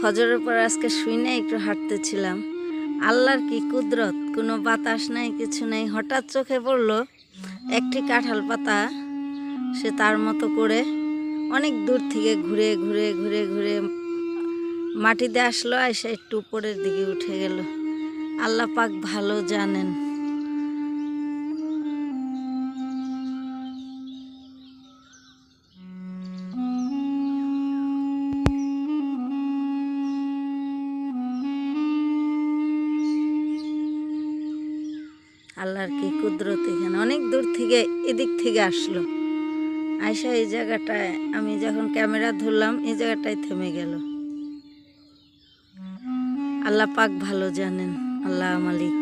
ফজরের পর আজকে শুই না একটু হাঁটতেছিলাম। আল্লাহর কি কুদরত, কোনো বাতাস নাই, কিছু নাই। হঠাৎ চোখে পড়লো একটি কাঁঠাল পাতা, সে তার মতো করে অনেক দূর থেকে ঘুরে ঘুরে ঘুরে ঘুরে মাটিতে আসলো, এসে একটু উপরের দিকে উঠে গেল। আল্লাহ পাক ভালো জানেন। আল্লাহর কি কুদরত, এখানে অনেক দূর থেকে এদিক থেকে আসলো, আয়সা এই জায়গাটায় আমি যখন ক্যামেরা ধরলাম এই জায়গাটায় থেমে গেল। আল্লাহ পাক ভালো জানেন, আল্লাহ মালিক।